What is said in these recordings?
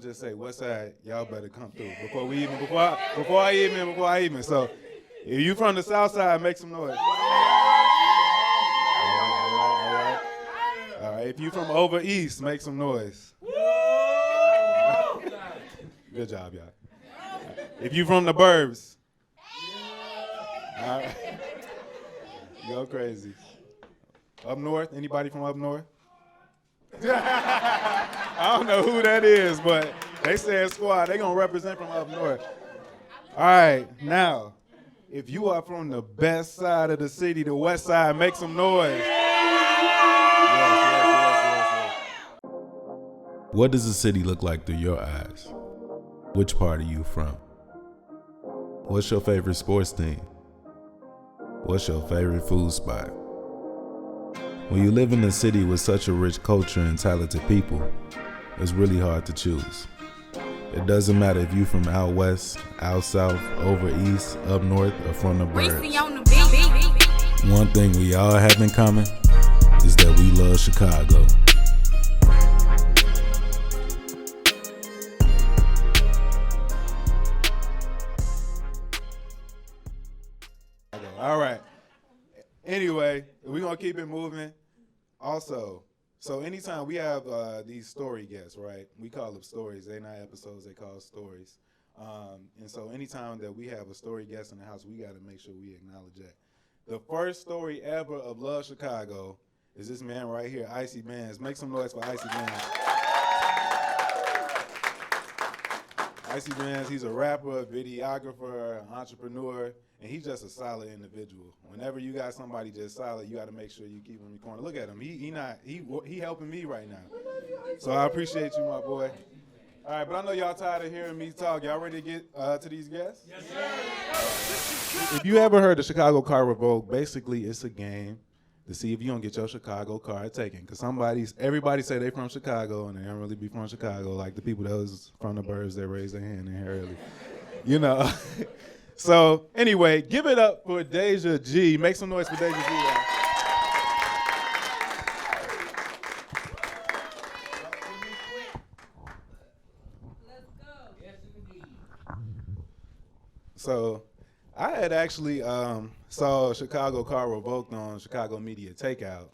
gonna just say, West Side, y'all better come through before I even. So, if you from the South Side, make some noise. All right. If you from over East, make some noise. Good job, y'all. If you from the burbs, all right. Go crazy. Up north, anybody from up north? I don't know who that is, but they said squad. They gonna represent from up north. All right, now, if you are from the best side of the city, the West Side, make some noise. Yes. What does the city look like through your eyes? Which part are you from? What's your favorite sports team? What's your favorite food spot? When you live in a city with such a rich culture and talented people, it's really hard to choose. It doesn't matter if you from out west, out south, over east, up north, or from the burbs. One thing we all have in common is that we love Chicago. All right. Anyway, we're going to keep it moving. Also, so anytime we have these story guests, right? We call them stories. They're not episodes. They call stories. And so anytime that we have a story guest in the house, we got to make sure we acknowledge that. The first story ever of Love Chicago is this man right here, Icy Bands. Make some noise for Icy Bands. Icy Bands, he's a rapper, a videographer, an entrepreneur, and he's just a solid individual. Whenever you got somebody just solid, you got to make sure you keep him in your corner. Look at him. He helping me right now. So I appreciate you, my boy. All right, but I know y'all tired of hearing me talk. Y'all ready to get to these guests? Yes, sir. If you ever heard the Chicago car Revoked, basically it's a game to see if you don't get your Chicago card taken. Because everybody say they from Chicago, and they don't really be from Chicago, like the people that was from the burbs that raised their hand in here early. You know. So, anyway, give it up for Deja G. Make some noise for Deja G. Y'all. Let's go. Yes, indeed. So, I had actually saw Chicago car Revoked on Chicago Media Takeout.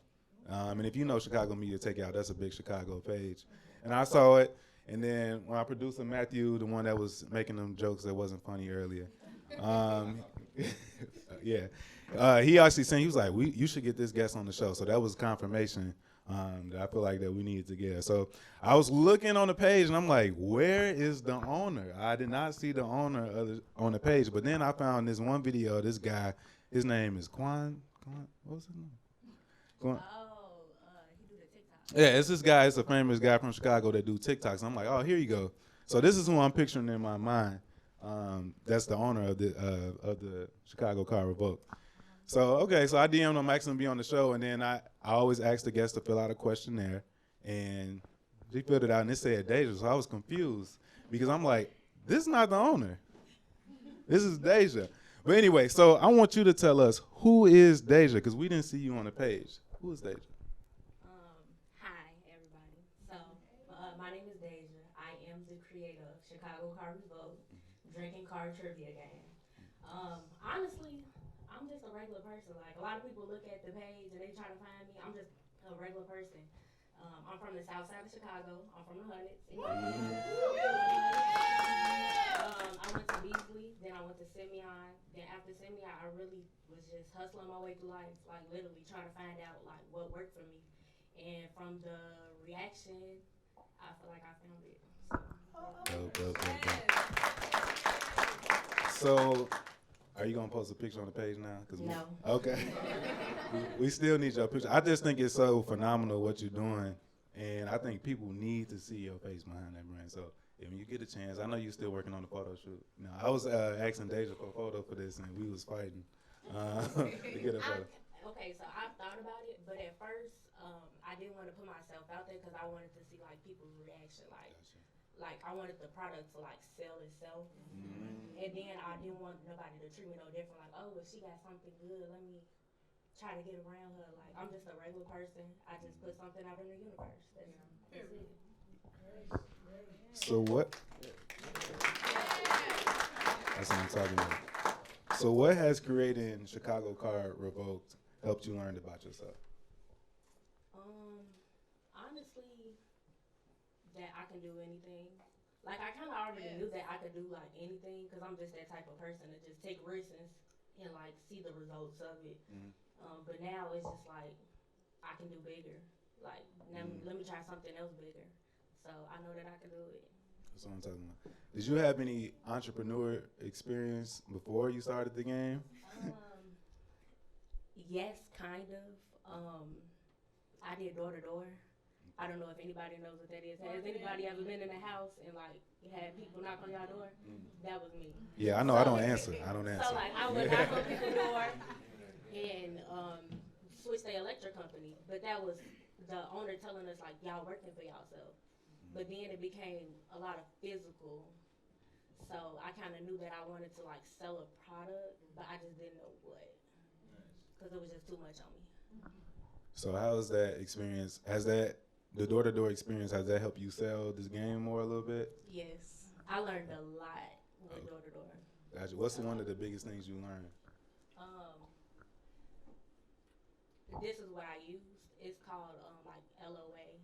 And if you know Chicago Media Takeout, that's a big Chicago page. And I saw it, and then when our producer Matthew, the one that was making them jokes that wasn't funny earlier, he actually said, he was like, you should get this guest on the show. So that was confirmation that I feel like that we needed to get. So I was looking on the page, and I'm like, where is the owner? I did not see the owner on the page. But then I found this one video. This guy, his name is Quan. What was his name? He do the TikTok. Yeah, it's this guy. It's a famous guy from Chicago that do TikToks. I'm like, oh, here you go. So this is who I'm picturing in my mind. That's the owner of the Chicago car Revoked. So I DM'd him, asking him to be on the show, and then I always ask the guests to fill out a questionnaire, and he filled it out, and it said Deja. So I was confused because I'm like, this is not the owner. This is Deja. But anyway, so I want you to tell us, who is Deja? Because we didn't see you on the page. Who is Deja? Hi, everybody. So, my name is Deja. I am the creator of Chicago Car Revoked, drinking car trivia game. Honestly, I'm just a regular person. Like, a lot of people look at the page and they try to find me. I'm just a regular person. I'm from the south side of Chicago. I'm from the Hunnits. I went to Beasley, then I went to Simeon. Then after Simeon, I really was just hustling my way through life, like literally trying to find out like what worked for me. And from the reaction, I feel like I found it. So, are you gonna post a picture on the page now? No. Okay. We still need your picture. I just think it's so phenomenal what you're doing, and I think people need to see your face behind that brand. So, if you get a chance, I know you're still working on the photo shoot. Now, I was asking Deja for a photo for this, and we was fighting to get a photo. Okay, so I thought about it, but at first, I didn't want to put myself out there because I wanted to see like people's reaction, like I wanted the product to like sell itself, and then I didn't want nobody to treat me no different. Like, oh, if she got something good, let me try to get around her. Like, I'm just a regular person. I just put something out in the universe. That's it. So what? That's what I'm talking about. So what has creating Chicago Card Revoked helped you learn about yourself? Honestly, that I can do anything. Like, I kind of already knew that I could do, like, anything, because I'm just that type of person to just take risks and like, see the results of it. Mhm. But now it's just like, I can do bigger. Like, now let me try something else bigger. So I know that I can do it. That's what I'm talking about. Did you have any entrepreneur experience before you started the game? Yes, kind of. I did door to door. I don't know if anybody knows what that is. Has anybody ever been in a house and like had people knock on your door? That was me. Yeah, I know. I don't answer. So like I would knock on people's door and switch their electric company. But that was the owner telling us like, y'all working for yourself. But then it became a lot of physical. So I kind of knew that I wanted to like sell a product, but I just didn't know what, because it was just too much on me. So how has that experience? The door-to-door experience, has that helped you sell this game more a little bit? Yes, I learned a lot with door to door. Gotcha. What's one of the biggest things you learned? This is what I used. It's called like LOA.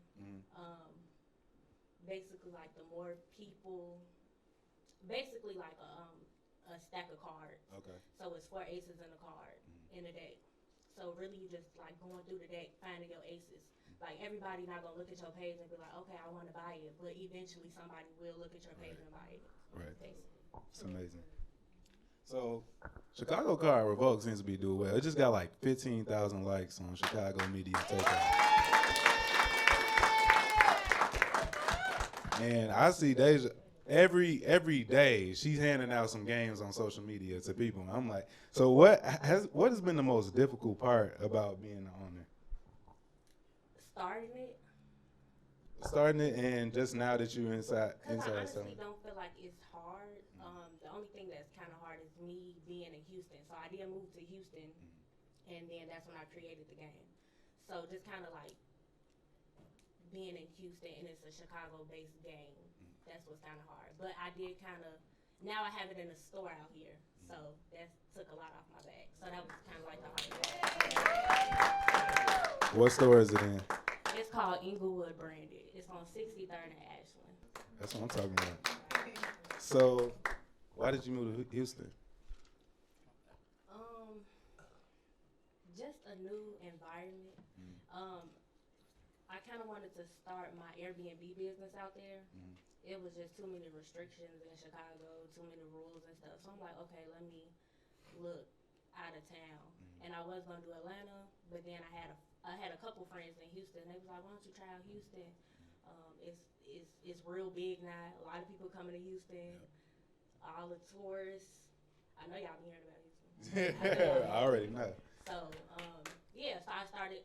Basically, like the more people, basically like a stack of cards. Okay. So it's 4 aces in a card in a deck. So really, you just like going through the deck, finding your aces. Like everybody not gonna look at your page and be like, okay, I want to buy it, but eventually somebody will look at your page and buy it. Right. Basically. It's amazing. So Chicago Card Revoked seems to be doing well. It just got like 15,000 likes on Chicago Media Takeout. And I see Deja every day she's handing out some games on social media to people. I'm like, so what has been the most difficult part about being the owner? Starting it, and just now that you're inside. I honestly don't feel like it's hard. The only thing that's kind of hard is me being in Houston. So I did move to Houston, and then that's when I created the game. So just kind of like being in Houston, and it's a Chicago-based game. That's what's kind of hard. But I did kind of, now I have it in a store out here. So that took a lot off my back. So that was kind of like the hardest. What store is it in? It's called Inglewood Branded. It's on 63rd and Ashland. That's what I'm talking about. So why did you move to Houston? Just a new environment. I kind of wanted to start my Airbnb business out there. It was just too many restrictions in Chicago, too many rules and stuff. So I'm like, okay, let me look out of town. And I was gonna do Atlanta, but then I had a couple friends in Houston. They was like, why don't you try out Houston? It's real big now. A lot of people coming to Houston. All the tourists. I know y'all been hearing about Houston. I already know. So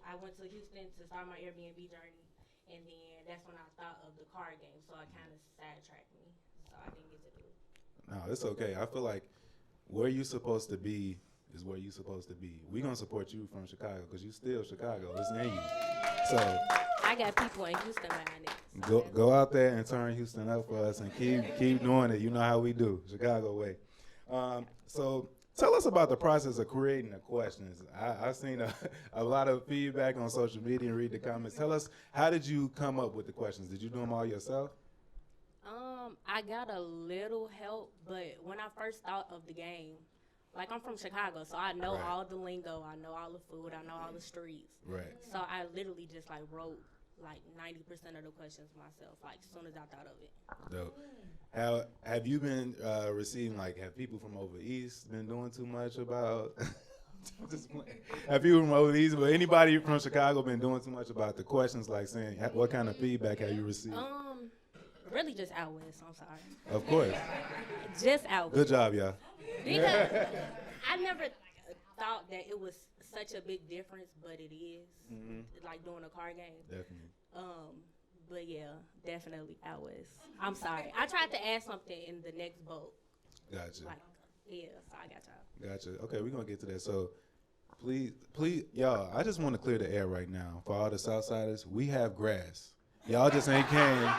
I went to Houston to start my Airbnb journey, and then that's when I thought of the card game, so it kind of sidetracked me, so I didn't get to do it. No, it's okay. I feel like where you supposed to be is where you supposed to be. We gonna support you from Chicago, because you still Chicago. It's in you. So I got people in Houston behind it. So go out there and turn Houston up for us, and keep doing it. You know how we do, Chicago way. So tell us about the process of creating the questions. I've seen a lot of feedback on social media and read the comments. Tell us, how did you come up with the questions? Did you do them all yourself? I got a little help, but when I first thought of the game, like I'm from Chicago, so I know all the lingo, I know all the food, I know all the streets. Right. So I literally just like wrote like 90% of the questions myself, like as soon as I thought of it. Dope. Have you been receiving, like, have people from over east been doing too much about? Have people from over east, but anybody from Chicago been doing too much about the questions? Like saying, what kind of feedback have you received? Really just out west. I'm sorry. Of course. Just out west. Good job, y'all. Because I never thought that it was such a big difference, but it is. Like doing a card game. Definitely. But yeah, definitely out west. I'm sorry. I tried to add something in the next vote. Gotcha. Like, yeah, so I got y'all. Gotcha. Okay, we're gonna get to that. So please, y'all, I just want to clear the air right now for all the Southsiders. We have grass. Y'all just ain't came.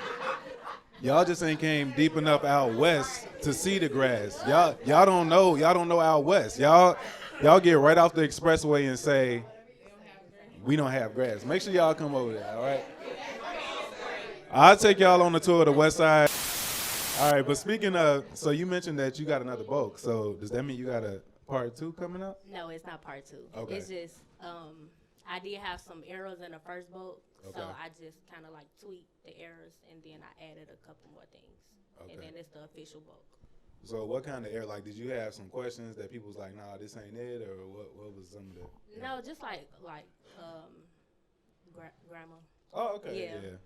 Y'all just ain't came deep enough out west to see the grass. Y'all don't know out west. Y'all get right off the expressway and say, we don't have grass. Make sure y'all come over there, all right? I'll take y'all on the tour of the west side. All right, but speaking of, so you mentioned that you got another book. So does that mean you got a part 2 coming up? No, it's not part 2. Okay. It's just, I did have some errors in the first book, Okay. so I just kind of like tweaked the errors, and then I added a couple more things. Okay. And then it's the official book. So what kind of error? Like, did you have some questions that people was like, nah, this ain't it, or what was some of the? No, just like grammar. Oh, okay. Yeah.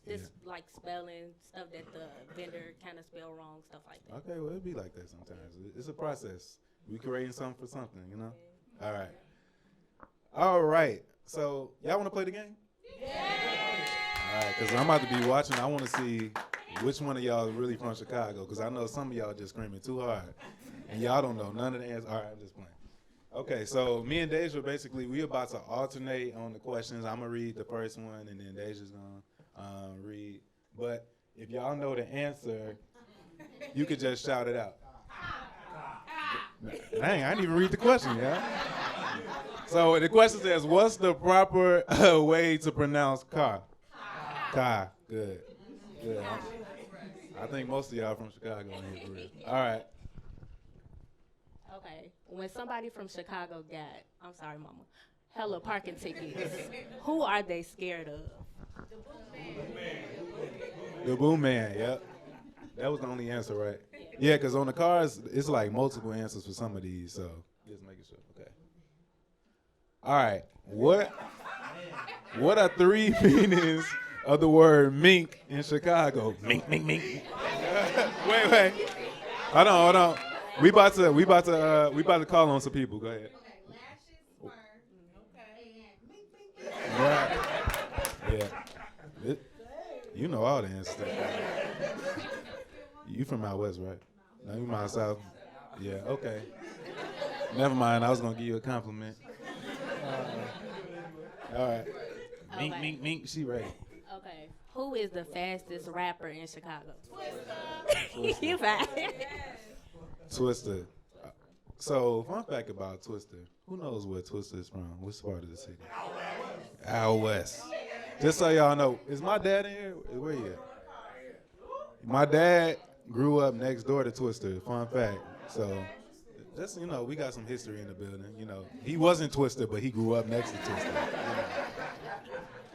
Just like spelling, stuff that the vendor kind of spell wrong, stuff like that. Okay, well, it'd be like that sometimes. It's a process. We creating something for something, you know? All right. All right. So, y'all want to play the game? Yeah! All right, because I'm about to be watching. I want to see which one of y'all is really from Chicago, because I know some of y'all just screaming too hard, and y'all don't know none of the answers. All right, I'm just playing. Okay, so me and Deja, basically, we about to alternate on the questions. I'm going to read the first one, and then Deja's going to read. But if y'all know the answer, you could just shout it out. Dang, I didn't even read the question, yeah. So the question says, what's the proper way to pronounce car? Car. Good. Good. I think most of y'all from Chicago in here for real. All right. Okay. When somebody from Chicago got, I'm sorry, mama, hella parking tickets, who are they scared of? The boom man, yep. That was the only answer, right? Yeah, because on the cars, it's like multiple answers for some of these, so just making sure. Okay. All right. What are 3 meanings of the word mink in Chicago? Mink, mink, mink. Wait. Hold on. We about to call on some people. Go ahead. Right. Yeah. You know all the answers. You from out west, right? No, you from out south. Yeah. Okay. Never mind. I was gonna give you a compliment. All right. Mink, Okay. mink, mink. She ready. Okay. Who is the fastest rapper in Chicago? Twister. You fine. Twister. So, fun fact about Twister. Who knows where Twister is from? Which part of the city? Out west. Just so y'all know, is my dad in here? Where he at? My dad grew up next door to Twister. Fun fact. So, just, we got some history in the building. He wasn't Twister, but he grew up next to Twister.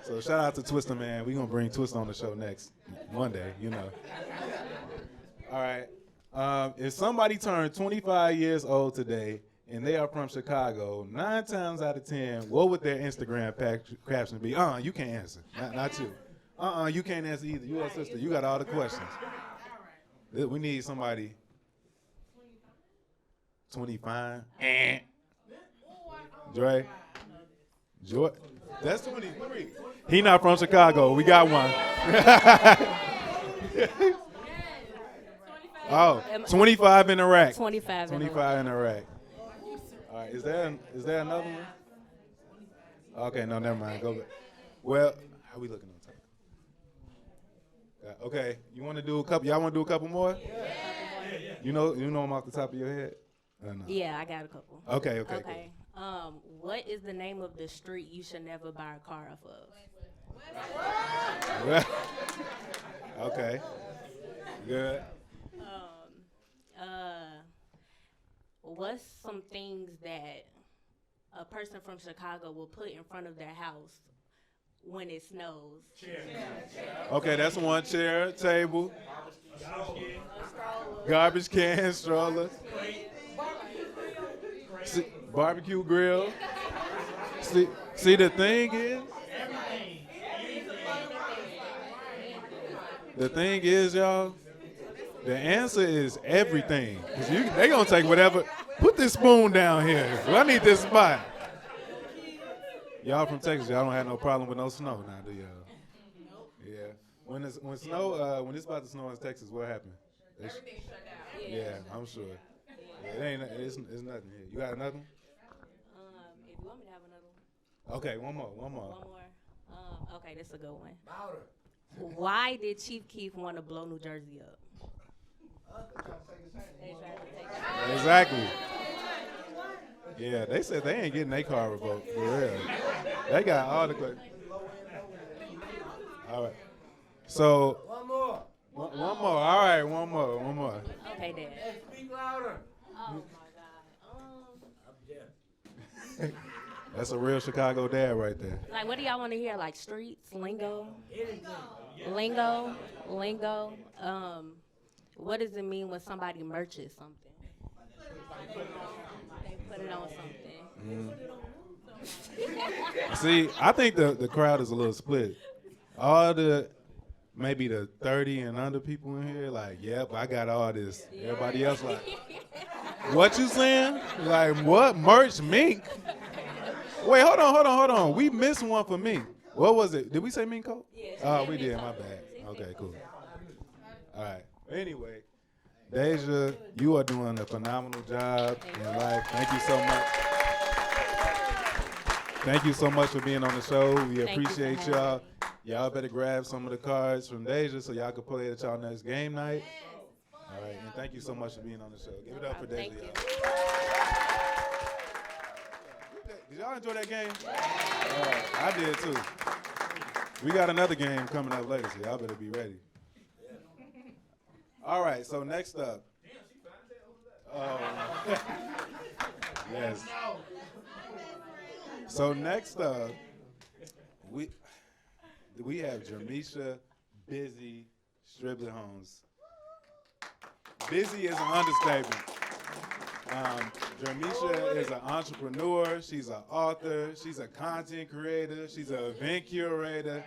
So, shout out to Twister, man. We're going to bring Twister on the show next one day, All right. If somebody turned 25 years old today and they are from Chicago, 9 times out of 10, what would their Instagram caption be? You can't answer. Not you. You can't answer either. You a sister. You got all the questions. We need somebody. 25? Dre? Joy? That's 23. He not from Chicago. We got one. Oh, 25 in Iraq. 25 in Iraq. All right, is there another one? Okay, no, never mind. Go back. Well, how we looking on time? Okay, you want to do a couple? Y'all want to do a couple more? Yeah. You know them off the top of your head? No? Yeah, I got a couple. Okay. Cool. What is the name of the street you should never buy a car off of? Okay. Good. What's some things that a person from Chicago will put in front of their house when it snows? Okay, that's one. Chair, table, garbage can, stroller, barbecue grill. See, the thing is, y'all, the answer is everything. 'Cause they gonna take whatever. Put this spoon down here. I need this spot. Y'all from Texas, y'all don't have no problem with no snow now, do y'all? Yeah. When it's about to snow in Texas, what happened? Everything shut down. Yeah, I'm sure. Yeah, it's nothing here. You got another one? If you want me to have another one. Okay, one more. Okay, this is a good one. Why did Chief Keef want to blow New Jersey up? Exactly. Yeah, they said they ain't getting their car revoked, for real. They got all the questions. All right. So, one more. One more. All right, one more. Okay, Dad. Hey, speak louder. Oh, my God. That's a real Chicago dad right there. Like, what do y'all want to hear? Like, streets, lingo? Lingo. What does it mean when somebody merches something? They put it on something. See, I think the crowd is a little split. All maybe the 30 and under people in here, like, yep, I got all this. Everybody else like, what you saying? Like, what? Merch mink? Wait, hold on. We missed one for mink. What was it? Did we say mink coat? Yeah. Oh, we did. My bad. Okay, cool. All right. Anyway, Deja, you are doing a phenomenal job in life. Thank you so much. Thank you so much for being on the show. We appreciate y'all. Y'all better grab some of the cards from Deja so y'all can play at y'all next game night. All right, and thank you so much for being on the show. Give it up for Deja, y'all. Did y'all enjoy that game? I did too. We got another game coming up later, so y'all better be ready. All right, so next up. Yes. So next up, we have Jermesha Busy Striblet-Holmes. Busy is an understatement. Jermesha is an entrepreneur. She's an author. She's a content creator. She's an event curator.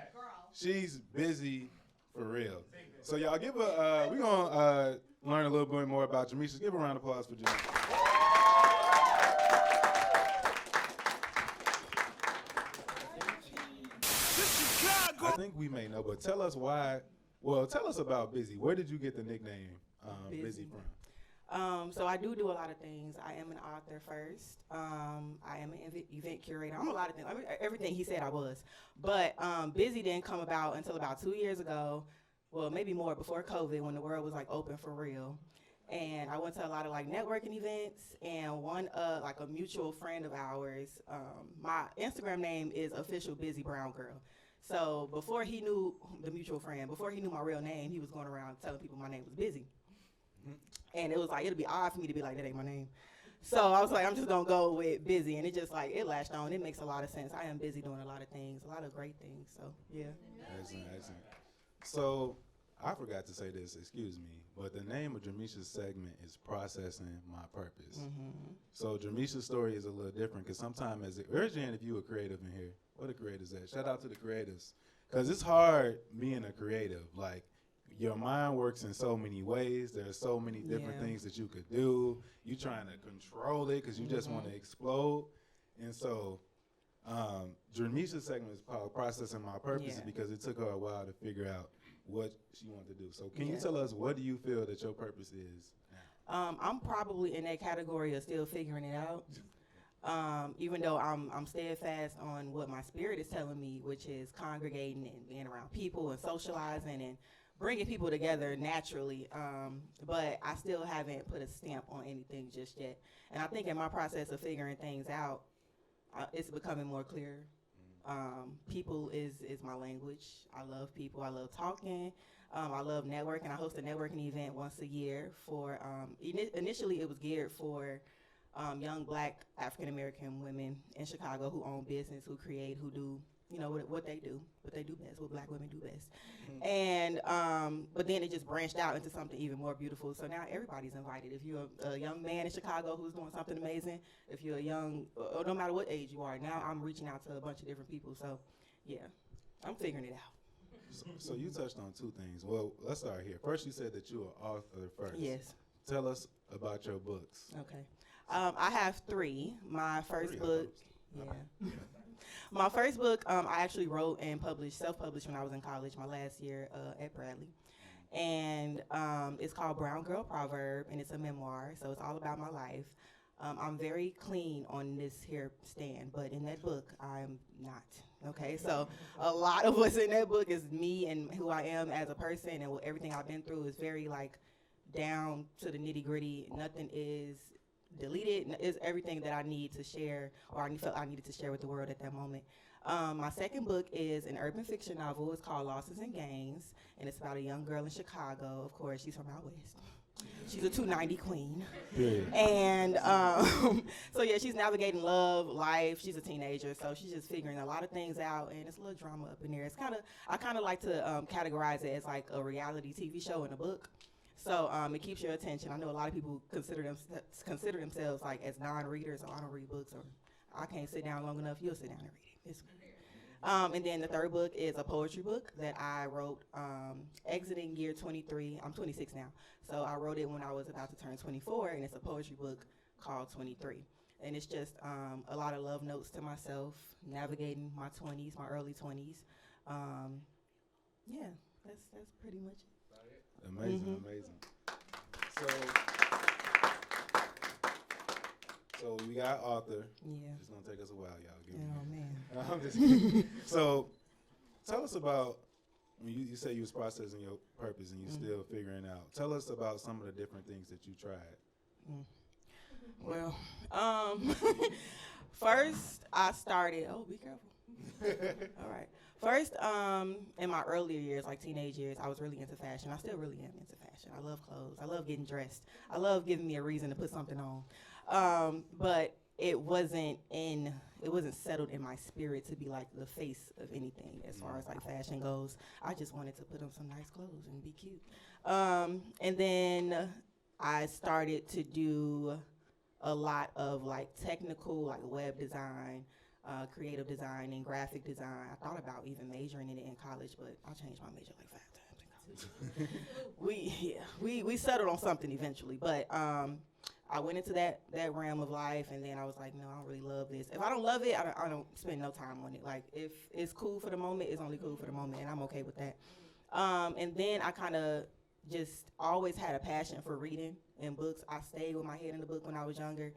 She's busy for real. So y'all we're going to learn a little bit more about Jermesha. Give a round of applause for Jermesha. I think we may know, but tell us why. Well, tell us about Busy. Where did you get the nickname Busy from? So I do a lot of things. I am an author first. I am an event curator. I'm a lot of things. I mean, everything he said I was. But Busy didn't come about until about 2 years ago. Well, maybe more, before COVID, when the world was like open for real. And I went to a lot of like networking events, and one like a mutual friend of ours, my Instagram name is official Busy Brown Girl. So before he knew the mutual friend, before he knew my real name, he was going around telling people my name was Busy. And it was like, it'd be odd for me to be like, that ain't my name. So I was like, I'm just gonna go with Busy, and it just like, it latched on. It makes a lot of sense. I am busy doing a lot of things, a lot of great things, so yeah. Excellent. So I forgot to say this, excuse me, but the name of Jermesha's segment is Processing My Purpose. Mm-hmm. So Jermesha's story is a little different, because sometimes, urgent if you a creative in here, where the creatives at? Shout out to the creatives. Because it's hard being a creative. Like, your mind works in so many ways. There's so many different things that you could do. You trying to control it because you just want to explode. And so Jermesha's segment is called Processing My Purpose because it took her a while to figure out what she wanted to do. So can you tell us, what do you feel that your purpose is now? I'm probably in that category of still figuring it out. Even though I'm steadfast on what my spirit is telling me, which is congregating and being around people and socializing and bringing people together naturally, but I still haven't put a stamp on anything just yet. And I think in my process of figuring things out, it's becoming more clear. People is my language. I love people. I love talking. I love networking. I host a networking event once a year for, initially it was geared for young Black African-American women in Chicago who own business, who create, who do, what they do best, what Black women do best. And, but then it just branched out into something even more beautiful. So now everybody's invited. If you're a young man in Chicago who's doing something amazing, if you're a young, no matter what age you are, now I'm reaching out to a bunch of different people. So yeah, I'm figuring it out. So you touched on two things. Well, let's start here. First, you said that you're an author first. Yes. Tell us about your books. Okay. I have three. My first book, my first book, I actually wrote and self-published when I was in college, my last year at Bradley. And it's called Brown Girl Proverb, and it's a memoir, so it's all about my life. I'm very clean on this here stand, but in that book, I'm not. Okay, so a lot of what's in that book is me and who I am as a person, and everything I've been through is very like down to the nitty gritty. Nothing is deleted. It's everything that I need to share, or I felt I needed to share with the world at that moment. My second book is an urban fiction novel. It's called Losses and Gains, and it's about a young girl in Chicago. Of course, she's from out west. She's a 290 queen. Yeah. And so, yeah, she's navigating love, life. She's a teenager, so she's just figuring a lot of things out, and it's a little drama up in there. I kind of like to categorize it as like a reality TV show in a book. So it keeps your attention. I know a lot of people consider themselves like as non-readers, so I don't read books, or I can't sit down long enough. You'll sit down and read it. It's and then the third book is a poetry book that I wrote exiting year 23. I'm 26 now. So I wrote it when I was about to turn 24, and it's a poetry book called 23. And it's just a lot of love notes to myself, navigating my 20s, my early 20s. Yeah, that's pretty much it. Amazing, amazing. So we got author. Yeah. It's gonna take us a while, y'all. Oh, man. I'm just kidding. So tell us about when you say you was processing your purpose and you still figuring out. Tell us about some of the different things that you tried. Well, first I started. Oh, be careful. All right. First, in my earlier years, like teenage years, I was really into fashion. I still really am into fashion. I love clothes. I love getting dressed. I love giving me a reason to put something on. But it wasn't settled in my spirit to be like the face of anything as far as like fashion goes. I just wanted to put on some nice clothes and be cute. And then I started to do a lot of like technical, like web design, creative design, and graphic design. I thought about even majoring in it in college, but I changed my major like 5 times in college. We settled on something eventually, but I went into that realm of life, and then I was like, no, I don't really love this. If I don't love it, I don't spend no time on it. Like, if it's cool for the moment, it's only cool for the moment, and I'm okay with that. And then I kind of just always had a passion for reading and books. I stayed with my head in the book when I was younger.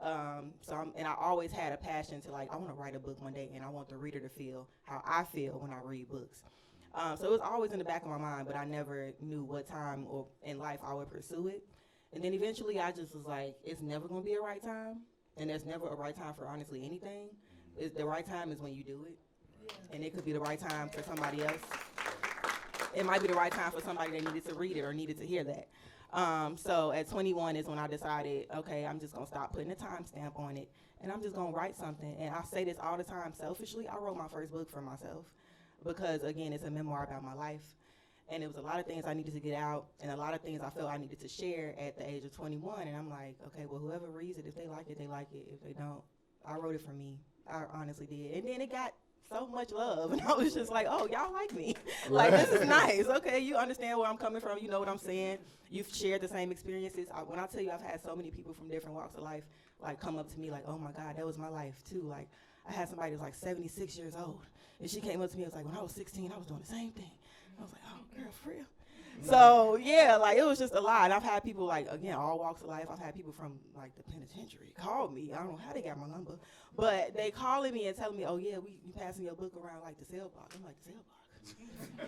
And I always had a passion to, like, I want to write a book one day, and I want the reader to feel how I feel when I read books. So it was always in the back of my mind, but I never knew what time or in life I would pursue it. And then eventually I just was like, it's never going to be a right time, and there's never a right time for honestly anything. The right time is when you do it, and it could be the right time for somebody else. It might be the right time for somebody that needed to read it or needed to hear that. So at 21 is when I decided, okay, I'm just going to stop putting a timestamp on it, and I'm just going to write something. And I say this all the time selfishly. I wrote my first book for myself because, again, it's a memoir about my life. And it was a lot of things I needed to get out and a lot of things I felt I needed to share at the age of 21. And I'm like, okay, well, whoever reads it, if they like it, they like it. If they don't, I wrote it for me. I honestly did. And then it got so much love. And I was just like, oh, y'all like me. Like, this is nice. Okay, you understand where I'm coming from. You know what I'm saying. You've shared the same experiences. When I tell you I've had so many people from different walks of life, like, come up to me like, oh, my God, that was my life, too. Like, I had somebody that was like 76 years old. And she came up to me and was like, when I was 16, I was doing the same thing. I was like, oh, girl, for real? So, yeah, like, it was just a lot. I've had people, like, again, all walks of life. I've had people from, like, the penitentiary call me. I don't know how they got my number. But they calling me and telling me, oh, yeah, you passing your book around, like, the cell block. I'm like, the cell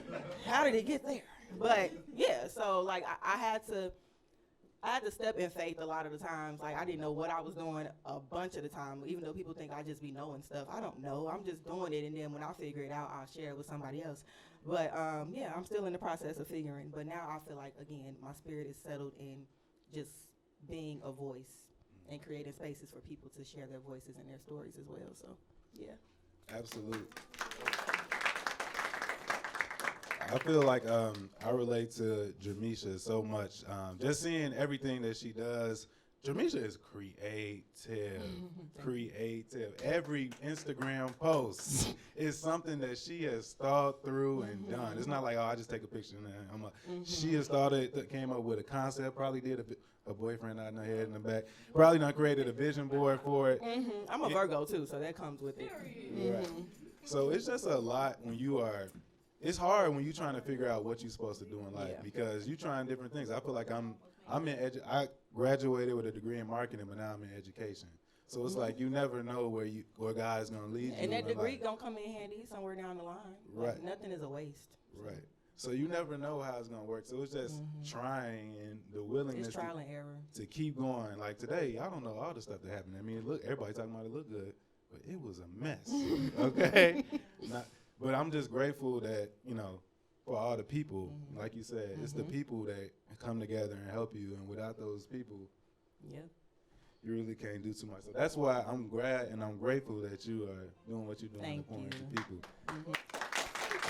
block? How did it get there? But, yeah, so, like, I had to step in faith a lot of the times. Like, I didn't know what I was doing a bunch of the time, even though people think I just be knowing stuff. I don't know. I'm just doing it, and then when I figure it out, I'll share it with somebody else. But, yeah, I'm still in the process of figuring. But now I feel like, again, my spirit is settled in just being a voice and creating spaces for people to share their voices and their stories as well. So, yeah. Absolutely. I feel like I relate to Jermesha so much. Just seeing everything that she does. Jermesha is creative. Every Instagram post is something that she has thought through and done. It's not like, oh, I just take a picture and she has came up with a concept, probably did a boyfriend out in her head in the back, probably done created a vision board for it. I'm a Virgo too, so that comes with it. Right. So it's just a lot when it's hard when you're trying to figure out what you're supposed to do in life because you're trying different things. I feel like I'm I graduated with a degree in marketing, but now I'm in education. So it's like you never know where God is going to lead you. And that degree going to come in handy somewhere down the line. Right. Like, nothing is a waste. Right. So you never know how it's going to work. So it's just trying and the willingness It's trial and error. to keep going. Like today, I don't know all the stuff that happened. I mean, look, everybody talking about it look good, but it was a mess. Okay? But I'm just grateful that, for all the people, like you said, it's the people that come together and help you. And without those people, you really can't do too much. So that's why I'm glad and I'm grateful that you are doing what you're doing and pouring to people.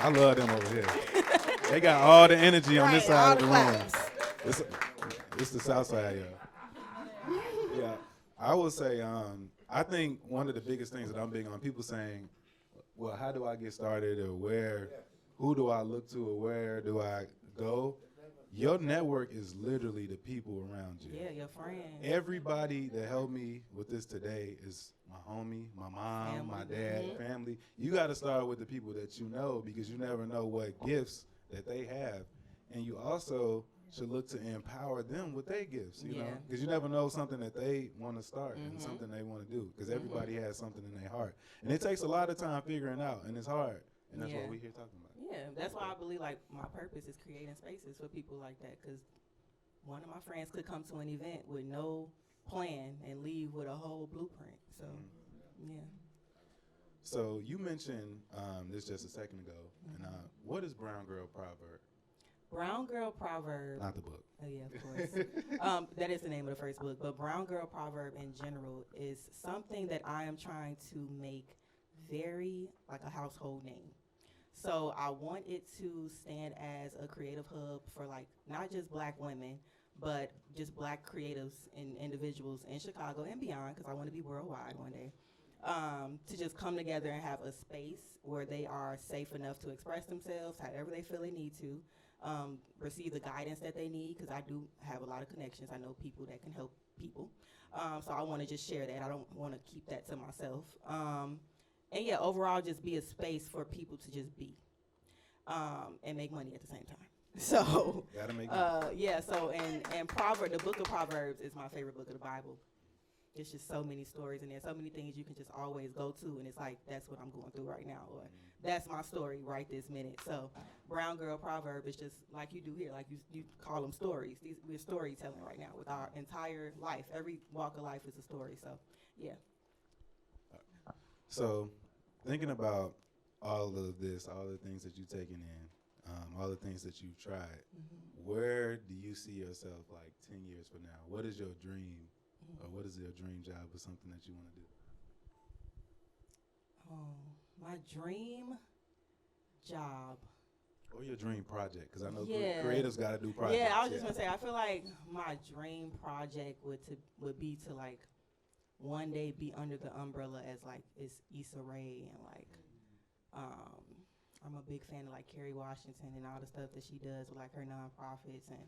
I love them over here. They got all the energy on this side of the room. It's the south side, y'all. Yeah, I would say I think one of the biggest things that I'm big on, people saying, well, how do I get started, or who do I look to, or where do I go? Your network is literally the people around you. Yeah, your friends. Everybody that helped me with this today is my homie, my mom, Family. my dad, family. You got to start with the people that you know, because you never know what gifts that they have. And you also should look to empower them with their gifts, you know, because you never know something that they want to start and something they want to do, because everybody has something in their heart. And it takes a lot of time figuring out, and it's hard. And that's what we're here talking about. Yeah, that's why I believe, like, my purpose is creating spaces for people like that, because one of my friends could come to an event with no plan and leave with a whole blueprint. So, So you mentioned this just a second ago, and what is Brown Girl Proverb? Brown Girl Proverb. Not the book. Oh, yeah, of course. That is the name of the first book. But Brown Girl Proverb in general is something that I am trying to make very like a household name. So I want it to stand as a creative hub for, like, not just black women, but just black creatives and individuals in Chicago and beyond, because I want to be worldwide one day, to just come together and have a space where they are safe enough to express themselves however they feel they need to, receive the guidance that they need, because I do have a lot of connections. I know people that can help people. So I want to just share that. I don't want to keep that to myself. And yeah, overall, just be a space for people to just be, and make money at the same time. So, Gotta make money. yeah. So, and the book of Proverbs is my favorite book of the Bible. It's just so many stories in there, so many things you can just always go to, and it's like, that's what I'm going through right now, or that's my story right this minute. So, Brown Girl Proverb is just like you do here, like you call them stories. We're storytelling right now with our entire life. Every walk of life is a story. So, yeah. So, thinking about all of this, all the things that you've taken in, all the things that you've tried, where do you see yourself like 10 years from now? What is your dream, or what is your dream job, or something that you want to do? Oh, my dream job. Or your dream project, because I know Yeah. creatives got to do projects. Yeah, I was just gonna say, I feel like my dream project would be to, like, one day be under the umbrella as, like, it's Issa Rae, and, like, I'm a big fan of, like, Kerry Washington and all the stuff that she does with, like, her nonprofits, and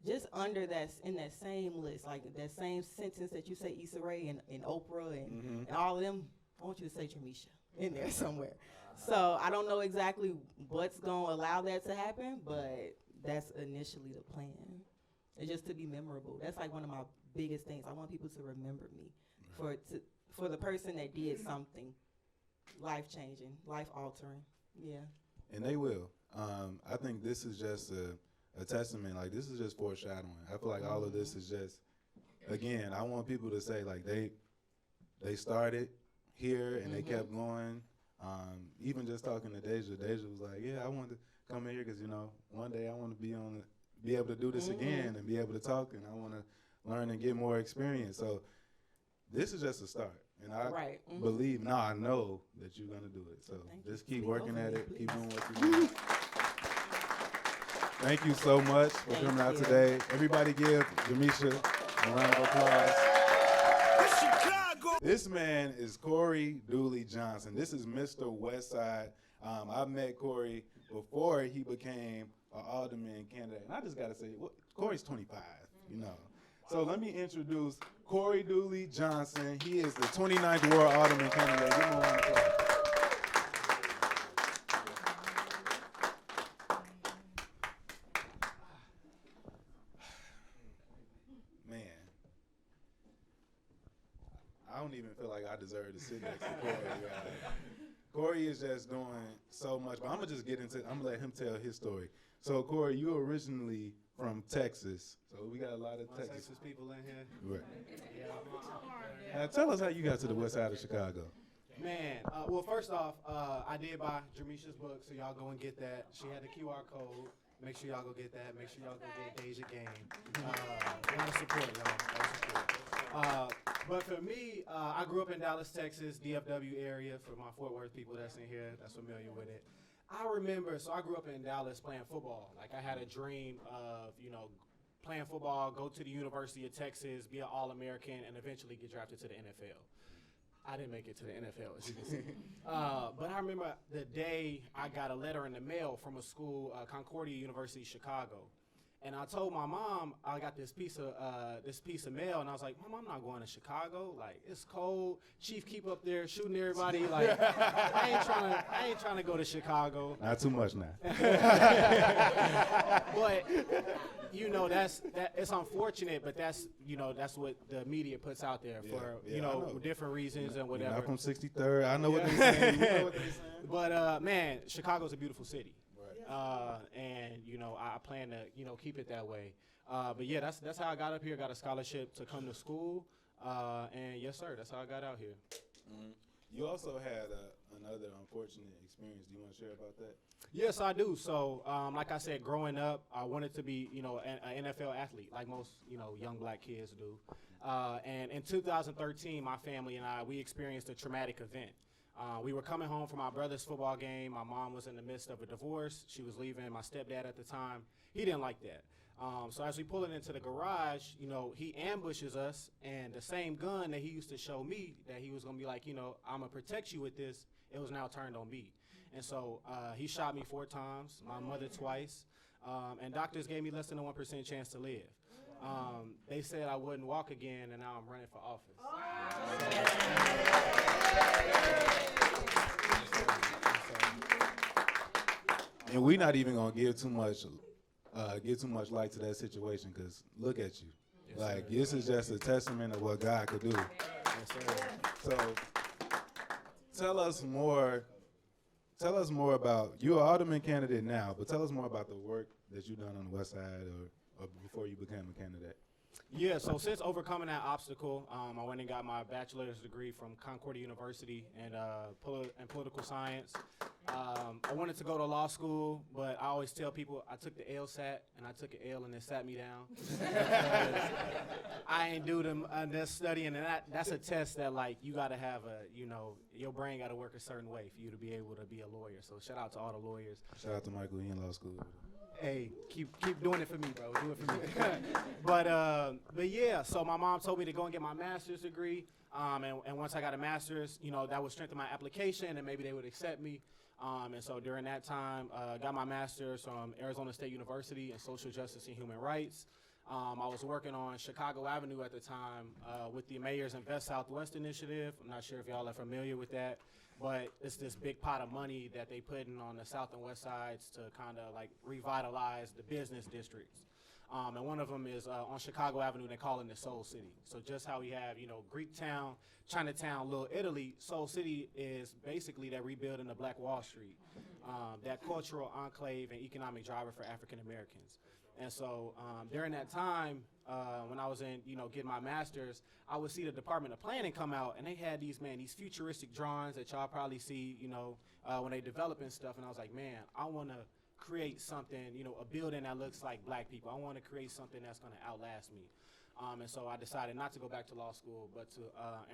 just under that, in that same list, like that same sentence that you say Issa Rae and Oprah and all of them, I want you to say Jermesha in there somewhere. So I don't know exactly what's going to allow that to happen, but that's initially the plan. It's just to be memorable. That's like one of my biggest things. I want people to remember me for the person that did something life-changing, life-altering. Yeah. And they will. I think this is just a testament. Like, this is just foreshadowing. I feel like all of this is just, again, I want people to say, like, they started here and they kept going. Even just talking to Deja was like, yeah, I want to come in here because, one day I want to be able to do this again and be able to talk, and I want to learn and get more experience. So this is just a start. And I believe, I know that you're going to do it. So just keep working at it. Keep doing what you're doing. Thank you so much for coming out today. Everybody give Jermesha a round of applause. This man is Corey Dooley Johnson. This is Mr. Westside. I met Corey before he became an alderman candidate. And I just got to say, Corey's 25, So let me introduce Corey Dooley Johnson. He is the 29th Ward Alderman candidate. Give him a round of applause. don't even feel like I deserve to sit next to Corey. Corey is just doing so much, but I'm gonna let him tell his story. So Corey, you originally from Texas, so we got a lot of Texas people in here. Right. Now tell us how you got to the west side of Chicago. Man, well, first off, I did buy Jermesha's book, so y'all go and get that. She had the QR code. Make sure y'all go get that. Make sure y'all go get Deja game. Gotta support y'all. Gotta support. But for me, I grew up in Dallas, Texas, DFW area. For my Fort Worth people that's in here, that's familiar with it. I remember, so I grew up in Dallas playing football. Like I had a dream of, playing football, go to the University of Texas, be an All-American, and eventually get drafted to the NFL. I didn't make it to the NFL, as you can see. But I remember the day I got a letter in the mail from a school, Concordia University, Chicago. And I told my mom I got this piece of mail, and I was like, Mom, I'm not going to Chicago. Like, it's cold. Chief keep up there shooting everybody. Like, I ain't trying to go to Chicago. Not too much now. But it's unfortunate, but that's what the media puts out there for different reasons and whatever. I'm from 63rd. I know what they're saying. You know what they're saying. But man, Chicago's a beautiful city. And I plan to keep it that way. But yeah, that's how I got up here. Got a scholarship to come to school, and yes sir, that's how I got out here. Mm-hmm. You also had another unfortunate experience. Do you want to share about that? Yes, I do. So like I said, growing up, I wanted to be an NFL athlete, like most young black kids do. And in 2013, my family and we experienced a traumatic event. We were coming home from my brother's football game. My mom was in the midst of a divorce. She was leaving my stepdad at the time. He didn't like that. So as we pull it into the garage, he ambushes us, and the same gun that he used to show me that he was going to be like, I'm going to protect you with this, it was now turned on me. And so he shot me 4 times, my mother twice, and doctors gave me less than a 1% chance to live. They said I wouldn't walk again, and now I'm running for office. And we're not even gonna give too much light to that situation, because look at you. Yes, this is just a testament of what God could do. Yes, sir. So tell us more about, you're an Alderman candidate now, but tell us more about the work that you've done on the west side or before you became a candidate. Yeah, so since overcoming that obstacle, I went and got my bachelor's degree from Concordia University in political science. I wanted to go to law school, but I always tell people I took the LSAT, and I took an L and it sat me down. I ain't do them that studying, and that's a test that you got to have your brain got to work a certain way for you to be able to be a lawyer. So shout out to all the lawyers. Shout out to Michael, he in law school. Hey, keep doing it for me, bro. Do it for me. But yeah, so my mom told me to go and get my master's degree. And once I got a master's, that would strengthen my application, and maybe they would accept me. And so during that time, got my master's from Arizona State University in social justice and human rights. I was working on Chicago Avenue at the time with the Mayor's Invest Southwest initiative. I'm not sure if y'all are familiar with that, but it's this big pot of money that they put in on the south and west sides to kind of revitalize the business districts. And one of them is on Chicago Avenue. They call it the Soul City. So just how we have, Greek Town, Chinatown, Little Italy, Soul City is basically that rebuilding of Black Wall Street, that cultural enclave and economic driver for African Americans. And so during that time, when I was in, getting my master's, I would see the Department of Planning come out, and they had these futuristic drawings that y'all probably see, when they developing stuff. And I was like, man, I want to create something, a building that looks like black people. I want to create something that's going to outlast me. And so I decided not to go back to law school, but to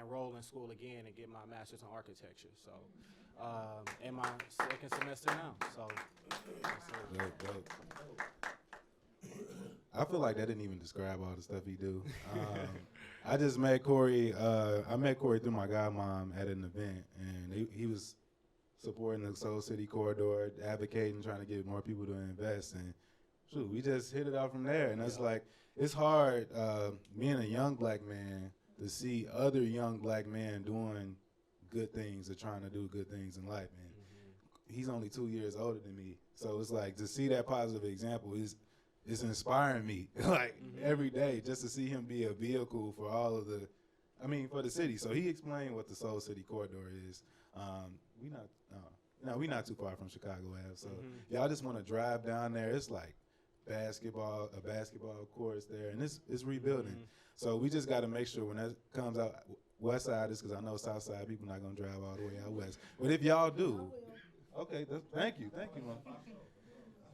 enroll in school again and get my master's in architecture. So in my second semester now. So dope. I feel like that didn't even describe all the stuff he do. I just met Corey. I met Corey through my godmom at an event, and he was supporting the Soul City corridor, advocating, trying to get more people to invest, and shoot, we just hit it out from there. And it's hard being a young black man to see other young black men doing good things or trying to do good things in life. And he's only 2 years older than me, so it's to see that positive example is inspiring me every day, just to see him be a vehicle for all of the for the city. So he explained what the Soul City Corridor is. We not too far from Chicago Ave. So y'all just want to drive down there. It's like a basketball courts there, and it's rebuilding. So we just got to make sure when that comes out, west side is, because I know south side people not gonna drive all the way out west. But if y'all do, okay, thank you, Mom.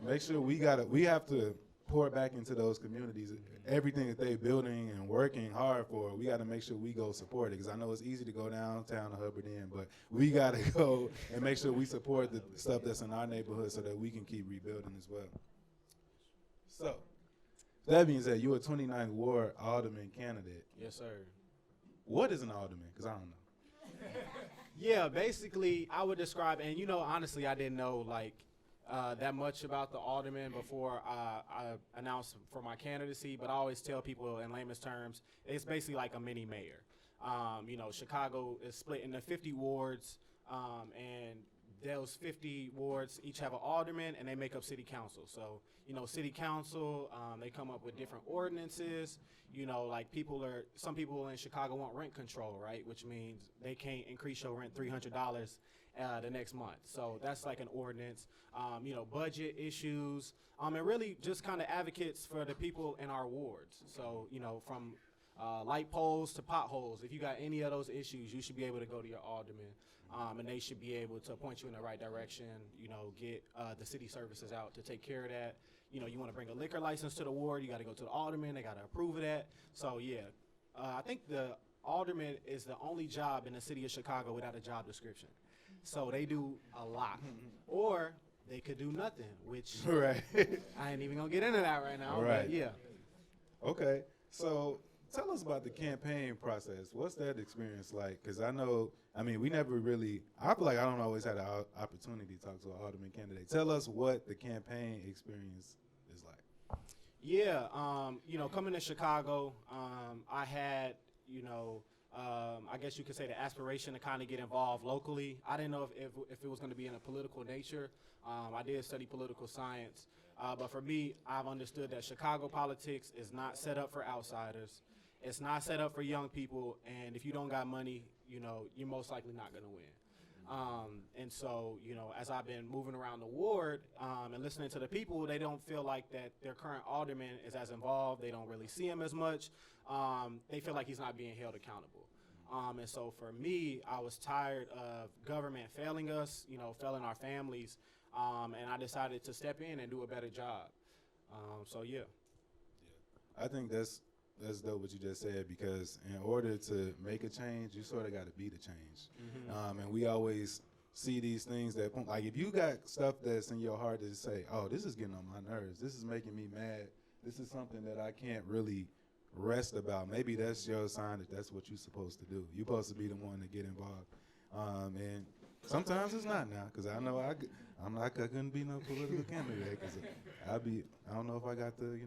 Make sure we have to pour back into those communities. Everything that they building and working hard for, we got to make sure we go support it. Because I know it's easy to go downtown to Hubbard Inn, but we got to go and make sure we support the stuff that's in our neighborhood so that we can keep rebuilding as well. So, that being said, you're a 29th Ward Alderman candidate. Yes, sir. What is an alderman? Because I don't know. Yeah, basically, I would describe, and honestly, I didn't know that much about the alderman before I announced for my candidacy, but I always tell people in layman's terms, it's basically like a mini mayor. Chicago is split into 50 wards, and those 50 wards each have an alderman, and they make up city council. So, city council, they come up with different ordinances. Some people in Chicago want rent control, right? Which means they can't increase your rent $300 the next month. So that's like an ordinance. Budget issues, and really just kind of advocates for the people in our wards. So, from light poles to potholes, if you got any of those issues, you should be able to go to your alderman, and they should be able to point you in the right direction, get the city services out to take care of that. You want to bring a liquor license to the ward, you got to go to the alderman, they got to approve of that. So, yeah, I think the alderman is the only job in the city of Chicago without a job description. So they do a lot. Or they could do nothing, which Right. I ain't even going to get into that right now. Right. But yeah. Okay. So tell us about the campaign process. What's that experience like? Because we never really, I feel like I don't always have the opportunity to talk to an alderman candidate. Tell us what the campaign experience is like. Yeah, coming to Chicago, I had, I guess you could say the aspiration to kind of get involved locally. I didn't know if it was going to be in a political nature. I did study political science, but for me, I've understood that Chicago politics is not set up for outsiders. It's not set up for young people, and if you don't got money, you're most likely not going to win. And so, as I've been moving around the ward and listening to the people, they don't feel like that their current alderman is as involved. They don't really see him as much. They feel like he's not being held accountable. And so for me, I was tired of government failing us, failing our families, and I decided to step in and do a better job. Yeah. I think that's dope what you just said, because in order to make a change, you sort of got to be the change. And we always see these things that, like, if you got stuff that's in your heart to say, oh, this is getting on my nerves, this is making me mad, this is something that I can't really rest about, maybe that's your sign that that's what you're supposed to do. You're supposed to be the one to get involved. And sometimes it's not now, because I know I couldn't be no political candidate, because I don't know if I got the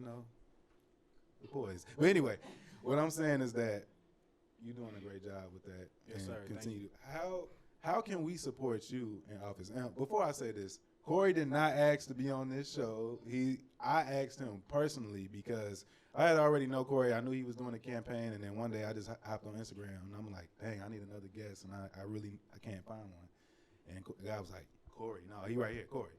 poise. But anyway, what I'm saying is that you're doing a great job with that. Yes, and sir. Continue. How can we support you in office? Now, before I say this, Corey did not ask to be on this show. I asked him personally because I had already know Corey. I knew he was doing a campaign, and then one day I just hopped on Instagram, and I'm like, dang, I need another guest, and I can't find one. And the guy was like, Corey, no, he right here, Corey.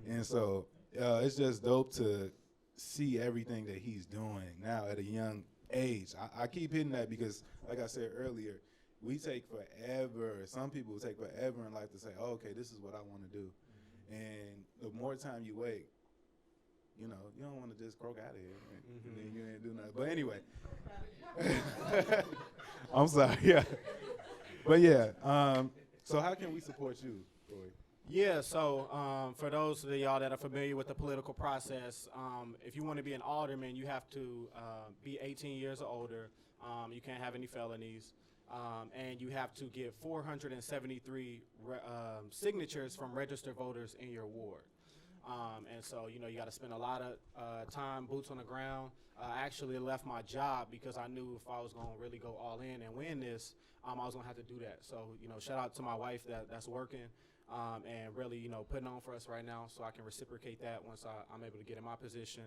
And so it's just dope to see everything that he's doing now at a young age. I keep hitting that because, like I said earlier, we take forever. Some people take forever in life to say, oh, okay, this is what I want to do. And the more time you wait, you don't want to just croak out of here. And then you ain't do nothing. But anyway. I'm sorry, yeah. But yeah, so how can we support you, Corey? Yeah, so for those of y'all that are familiar with the political process, if you want to be an alderman, you have to be 18 years or older. You can't have any felonies. And you have to get 473 signatures from registered voters in your ward. And so, you got to spend a lot of time, boots on the ground. I actually left my job because I knew if I was going to really go all in and win this, I was going to have to do that. So, shout out to my wife that's working. And really, putting on for us right now so I can reciprocate that once I'm able to get in my position.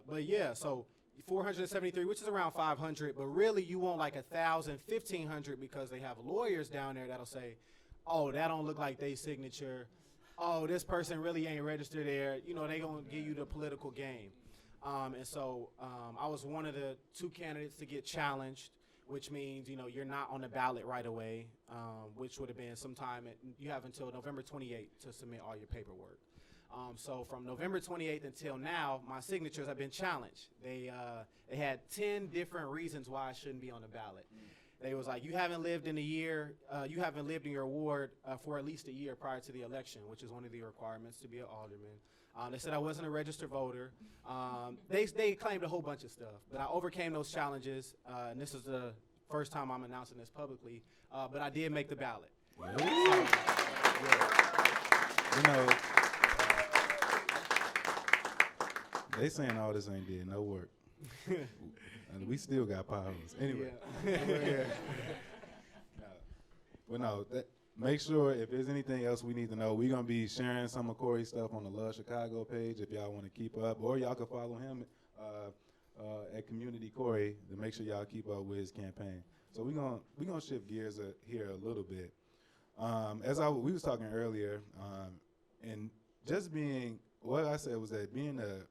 But yeah, so 473, which is around 500, but really you want like 1,000, 1,500 because they have lawyers down there that'll say, oh, that don't look like they signature. Oh, this person really ain't registered there. You know, they gonna give you the political game. And so I was one of the 2 candidates to get challenged, which means, you know, you're not on the ballot right away, which would have been sometime, you have until November 28th to submit all your paperwork. So from November 28th until now, my signatures have been challenged. They had 10 different reasons why I shouldn't be on the ballot. They was like, you haven't lived in a year, you haven't lived in your ward for at least a year prior to the election, which is one of the requirements to be an alderman. They said I wasn't a registered voter. They claimed a whole bunch of stuff, but I overcame those challenges, and this is the first time I'm announcing this publicly, but I did make the ballot. You know, they saying all this ain't did no work. And we still got powers. Anyway. Yeah. But no, make sure if there's anything else we need to know, we're going to be sharing some of Corey's stuff on the Love Chicago page if y'all want to keep up. Or y'all can follow him at Community Corey to make sure y'all keep up with his campaign. So we're gonna shift gears here a little bit. We was talking earlier, and just being, what I said was that being a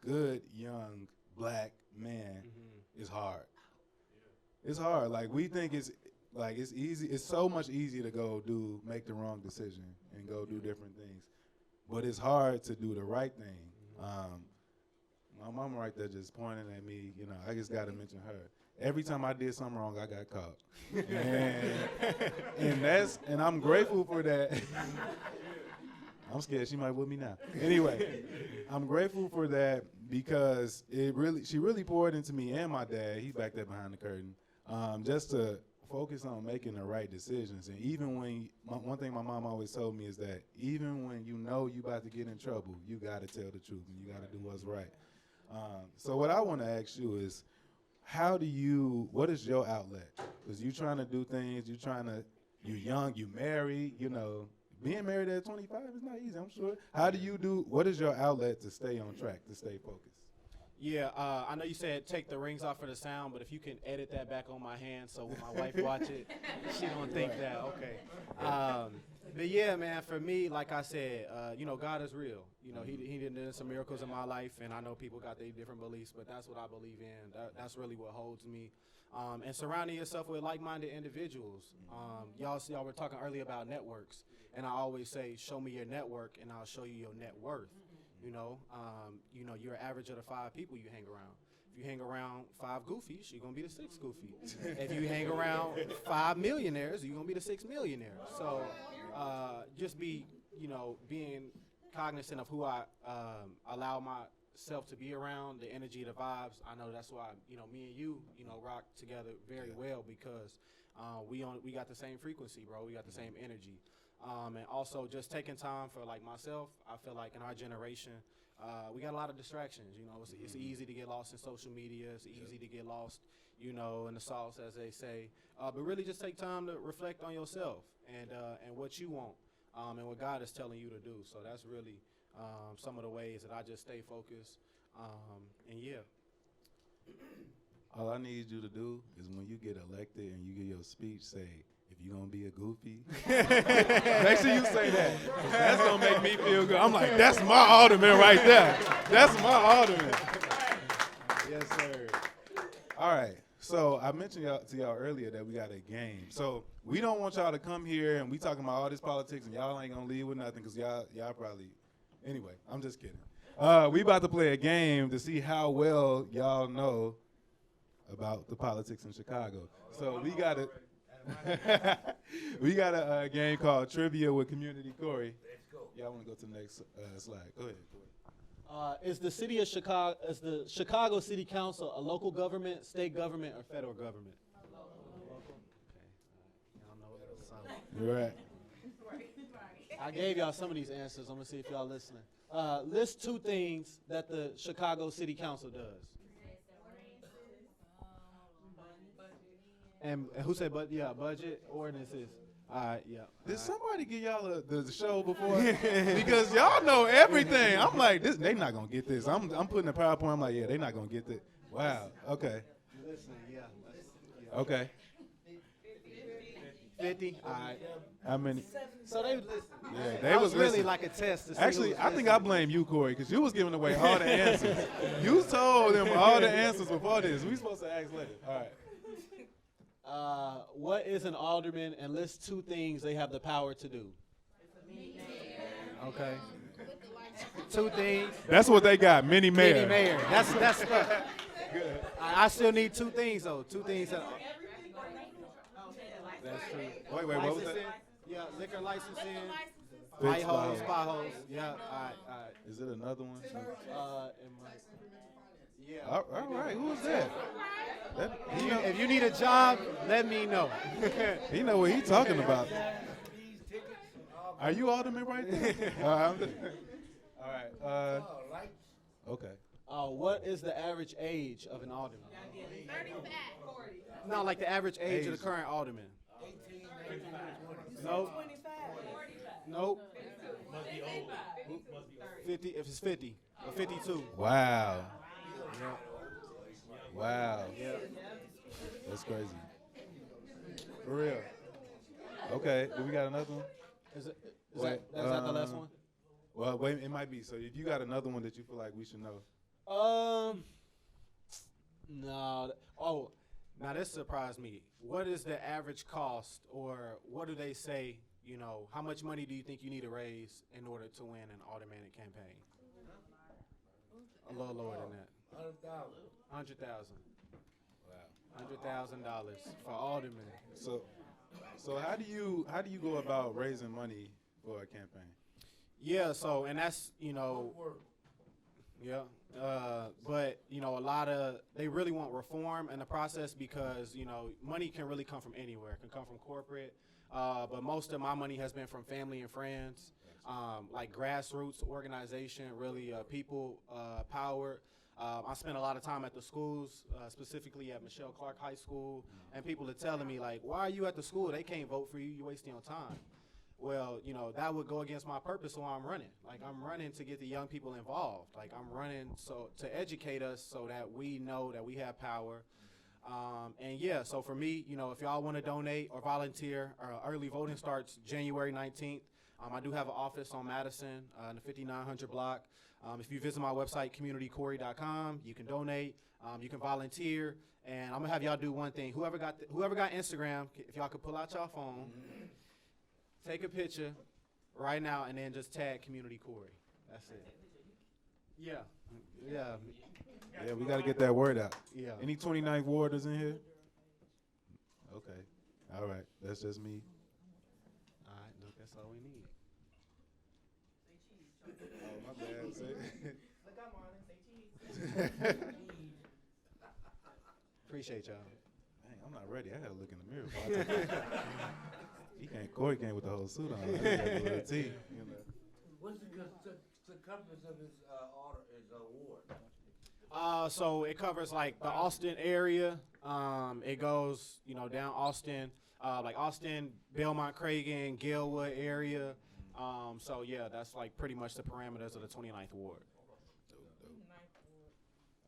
good young black man is hard. It's hard. Like, we think it's easy. It's so much easier to make the wrong decision and go do different things, but it's hard to do the right thing. My mama right there just pointing at me. You know, I just got to mention her. Every time I did something wrong, I got caught, and I'm grateful for that. I'm scared she might whip me now. Anyway, I'm grateful for that because she really poured into me and my dad. He's back there behind the curtain, just to focus on making the right decisions. And even when, one thing my mom always told me is that even when you know you about to get in trouble, you got to tell the truth and you got to do what's right. So what I want to ask you is, what is your outlet? Because you're trying to do things, you're young, you married, you know. Being married at 25 is not easy, I'm sure. What is your outlet to stay on track, to stay focused? Yeah, I know you said take the rings off for the sound, but if you can edit that back on my hand so when my wife watch it, she don't think that, okay. But yeah, man, for me, like I said, you know, God is real. You know, he did some miracles in my life, and I know people got their different beliefs, but that's what I believe in. That's really what holds me. And surrounding yourself with like-minded individuals. Y'all were talking earlier about networks. And I always say, show me your network, and I'll show you your net worth. You know, you're an average of the 5 people you hang around. If you hang around 5 goofies, you're gonna be the 6th goofy. If you hang around 5 millionaires, you're gonna be the 6th millionaire. So, just being cognizant of who I allow myself to be around, the energy, the vibes. I know that's why, me and you, rock together very well because we got the same frequency, bro. We got the same energy. And also just taking time for, like, myself, I feel like in our generation, we got a lot of distractions. It's easy to get lost in social media. It's easy to get lost, in the sauce, as they say. But really just take time to reflect on yourself and what you want and what God is telling you to do. So that's really some of the ways that I just stay focused. And, yeah. All I need you to do is when you get elected and you give your speech, say, if you're going to be a goofy, make sure you say that. That's going to make me feel good. I'm like, that's my alderman right there. That's my alderman. Yes, sir. All right. So I mentioned to y'all earlier that we got a game. So we don't want y'all to come here and we talking about all this politics and y'all ain't going to leave with nothing because y'all probably, anyway, I'm just kidding. We about to play a game to see how well y'all know about the politics in Chicago. So we got a game called Trivia with Community Corey. Let's go. Y'all want to go to the next slide? Go ahead. Is the Chicago City Council a local government, state government, or federal government? Local. Okay. Y'all know You're right. I gave y'all some of these answers. I'm gonna see if y'all listening. List 2 things that the Chicago City Council does. And who said budget, ordinances. All right, yeah. Did somebody give y'all the show before? Because y'all know everything. I'm like, they not going to get this. I'm putting the PowerPoint. I'm like, yeah, they not going to get this. Wow. Okay. Listen, yeah. Okay. 50. All right. How many? So they listen. Yeah, That they was really listening. like a test to see Actually, who was I think I listening. blame you, Corey, because you was giving away all the answers. You told them all the answers before this. We supposed to ask later. All right. What is an alderman, and list 2 things they have the power to do? Okay. 2 things. That's what they got. Mini mayor. Mini mayor. That's good. I still need 2 things though. 2 things. That's true. Wait, what was that? Licensing. Yeah, liquor licensing. Fix Potholes, potholes. potholes. Yeah. All right. Is it another one? Yeah. All right. Who is that? If you need a job, let me know. He know what he talking about. Are you Alderman right there? All right. Okay. What is the average age of an alderman? 35. No, like the average age of the current alderman. 18, Nope. Nope. 50. If it's 50 or 52. Wow. Wow. That's crazy. For real. Okay. Do we got another one? Is that the last one? Well, wait, it might be. So if you got another one that you feel like we should know. No. Oh, now this surprised me. What is the average cost, or what do they say? You know, how much money do you think you need to raise in order to win an aldermanic campaign? A little lower than that. $100,000. Wow. $100,000 for alderman. So how do you go about raising money for a campaign? Yeah. So, and that's, you know. Yeah. But, you know, they really want reform in the process because, you know, money can really come from anywhere. It can come from corporate. But most of my money has been from family and friends, like grassroots organization, really people powered. I spent a lot of time at the schools, specifically at Michelle Clark High School, and people are telling me, like, why are you at the school? They can't vote for you. You're wasting your time. Well, you know, that would go against my purpose, so I'm running. Like, I'm running to get the young people involved. Like, I'm running to educate us so that we know that we have power. And yeah, so for me, you know, if y'all want to donate or volunteer, early voting starts January 19th. I do have an office on Madison in the 5900 block. If you visit my website, communitycorey.com, you can donate, you can volunteer, and I'm gonna have y'all do one thing. Whoever got Instagram, if y'all could pull out y'all phone, take a picture right now, and then just tag Community Corey. That's it. Yeah. Yeah, we got to get that word out. Yeah. Any 29th warders in here? Okay. All right. That's just me. All right, look, that's all we need. Oh, my bad. Look, I'm on and say cheese. Appreciate y'all. Dang, I'm not ready. I got to look in the mirror. Corey came with the whole suit on. I just got the little tee, you know. What's the circumference of his award? So it covers like the Austin area. It goes, you know, down Austin, like Austin, Belmont, Cragen, Galewood area. So yeah, that's like pretty much the parameters of the 29th ward.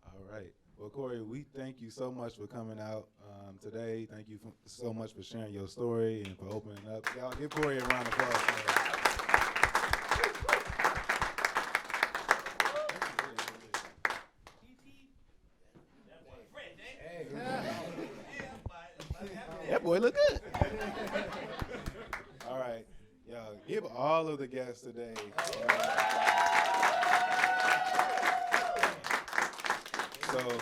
All right. Well, Corey, we thank you so much for coming out today. Thank you so much for sharing your story and for opening up. Y'all give Corey a round of applause. That boy look good. All right. Y'all give all of the guests today. So,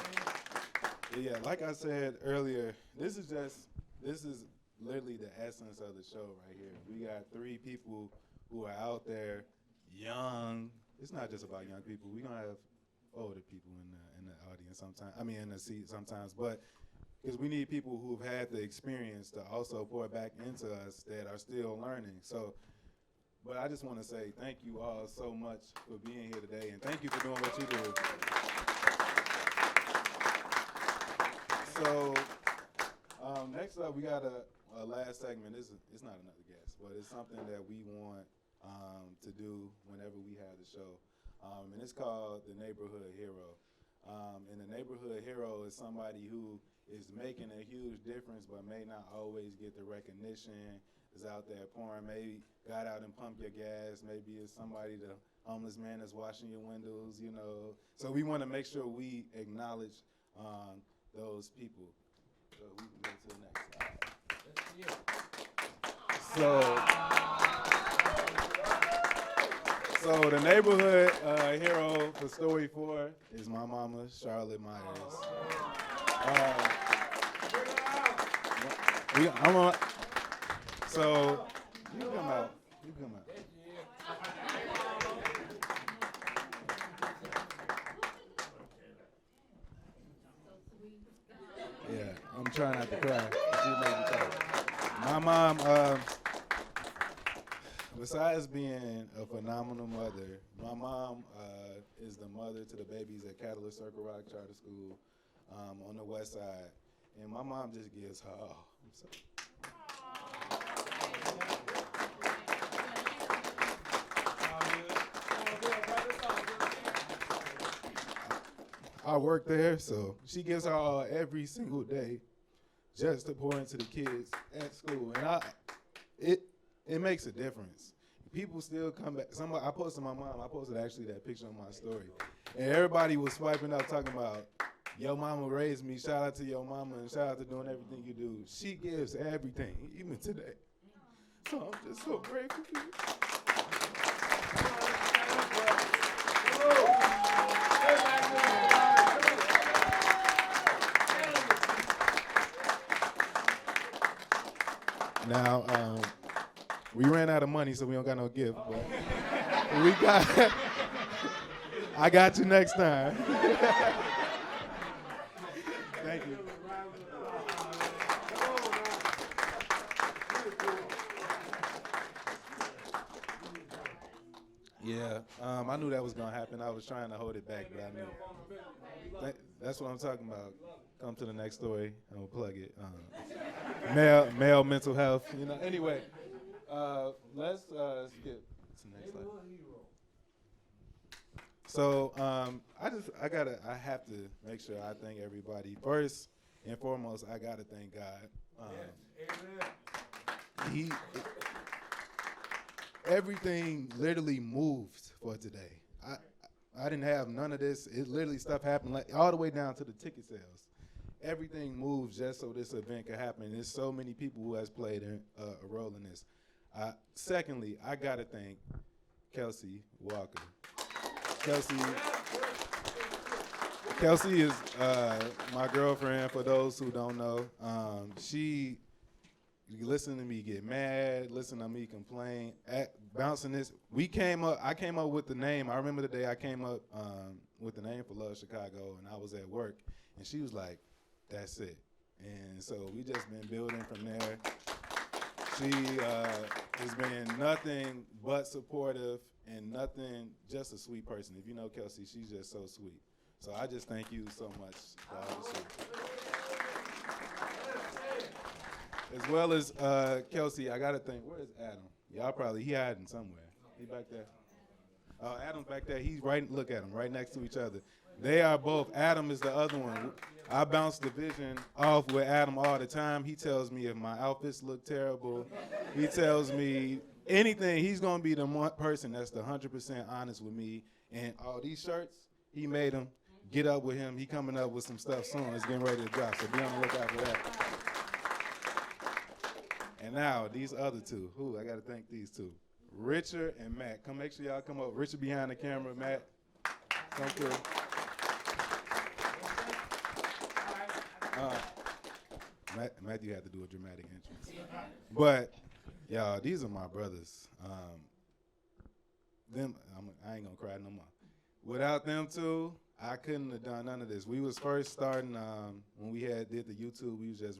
yeah, like I said earlier, this is literally the essence of the show right here. We got three people who are out there, young. It's not just about young people. We're gonna have older people in the audience sometimes. I mean, in the seat sometimes, but because we need people who've had the experience to also pour back into us that are still learning. So, but I just want to say thank you all so much for being here today, and thank you for doing what you do. So, next up, we got a last segment. It's not another guest, but it's something that we want to do whenever we have the show, and it's called the Neighborhood Hero. And the neighborhood hero is somebody who is making a huge difference but may not always get the recognition, is out there pouring, maybe got out and pumped your gas, maybe it's somebody, the homeless man that's washing your windows, you know. So we want to make sure we acknowledge those people. So we can go to the next slide. So the neighborhood hero for story 4 is my mama, Charlotte Myers. So you come out. You come out. Yeah, I'm trying not to cry. She made me cry. My mom, besides being a phenomenal mother, my mom is the mother to the babies at Catalyst Circle Rock Charter School on the west side. And my mom just gives her all. I work there, so she gives her all every single day just to pour into the kids at school. And it makes a difference. People still come back. I posted my mom. I posted actually that picture on my story. And everybody was swiping up talking about, your mama raised me. Shout out to your mama and shout out to doing everything you do. She gives everything, even today. So I'm just so grateful for you. Now, we ran out of money, so we don't got no gift, but I got you next time. Thank you. Yeah, I knew that was gonna happen. I was trying to hold it back, but I knew. That's what I'm talking about. Come to the next story, and we'll plug it. Male mental health, you know. Anyway, let's skip to the next slide. So I have to make sure I thank everybody. First and foremost, I gotta thank God. Everything literally moved for today. I didn't have none of this. It literally stuff happened like all the way down to the ticket sales. Everything moves just so this event can happen. There's so many people who has played a role in this. Secondly, I gotta thank Kelsey Walker. Kelsey is my girlfriend, for those who don't know. She listen to me get mad, listen to me complain, bouncing this. I came up with the name. I remember the day I came up with the name for Love Chicago, and I was at work, and she was like, that's it. And so we just been building from there. She has been nothing but supportive and just a sweet person. If you know Kelsey, she's just so sweet. So I just thank you so much for all the support. As well as Kelsey, I gotta thank, where is Adam? He hiding somewhere. He back there. Adam's back there. He's right, look at him, right next to each other. They are both. Adam is the other one. I bounce the vision off with Adam all the time. He tells me if my outfits look terrible. He tells me anything. He's gonna be the one person that's the 100% honest with me. And all these shirts, he made them. Get up with him. He coming up with some stuff soon. It's getting ready to drop, so be on the lookout for that. And now, these other two. I got to thank these two. Richard and Matt. Make sure y'all come up. Richard behind the camera. Matt, come through. Matthew had to do a dramatic entrance. But, y'all, these are my brothers. I ain't going to cry no more. Without them two, I couldn't have done none of this. We was first starting when we did the YouTube. We was just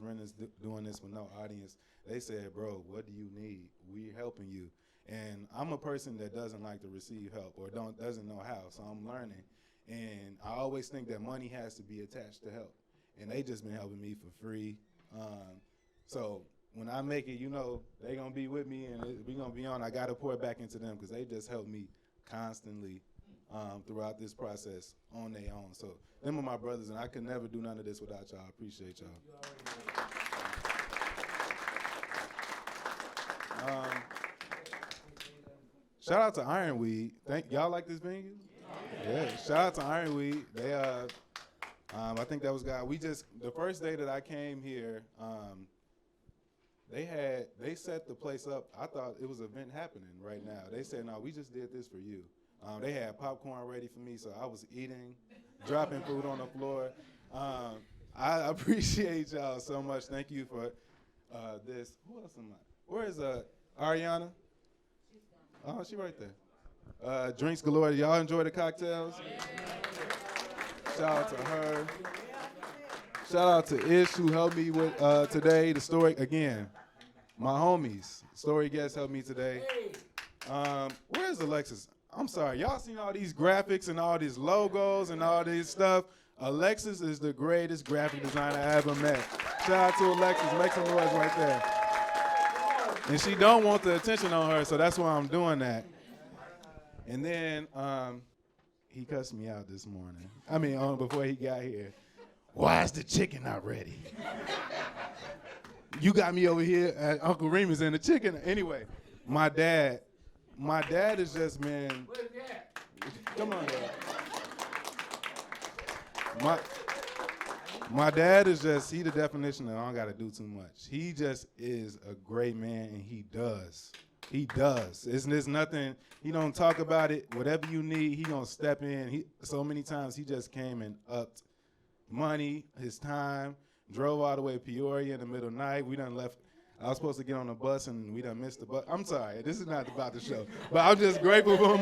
doing this with no audience. They said, bro, what do you need? We're helping you. And I'm a person that doesn't like to receive help or doesn't know how, so I'm learning. And I always think that money has to be attached to help. And they just been helping me for free. So when I make it, they going to be with me and we going to be on. I got to pour it back into them because they just help me constantly. throughout this process on their own. So them are my brothers, and I could never do none of this without y'all. I appreciate y'all. Shout out to Ironweed. Y'all like this venue? Yeah. Shout out to Ironweed. They I think that was God. The first day that I came here, they set the place up. I thought it was an event happening right now. They said, no, we just did this for you. They had popcorn ready for me, so I was eating, dropping food on the floor. I appreciate y'all so much. Thank you for this. Who else am I? Where is Ariana? Oh, she right there. Drinks galore. Y'all enjoy the cocktails? Shout out to her. Shout out to Ish, who helped me with today. The story, again, my homies. Story guests helped me today. Where's Alexis? I'm sorry. Y'all seen all these graphics and all these logos and all this stuff? Alexis is the greatest graphic designer I ever met. Shout out to Alexis. Make some noise right there. And she don't want the attention on her, so that's why I'm doing that. And then he cussed me out this morning. Before he got here. Why is the chicken not ready? You got me over here at Uncle Remus and the chicken. Anyway, my dad has just been. Come on, Dad. My dad is just, he the definition of I don't got to do too much. He just is a great man, and he does. He does. There's nothing, he don't talk about it. Whatever you need, he gonna step in. So many times he just came and upped money, his time, drove all the way to Peoria in the middle of the night. We done left. I was supposed to get on the bus, and we done missed the bus. I'm sorry, this is not about the show. But I'm just grateful for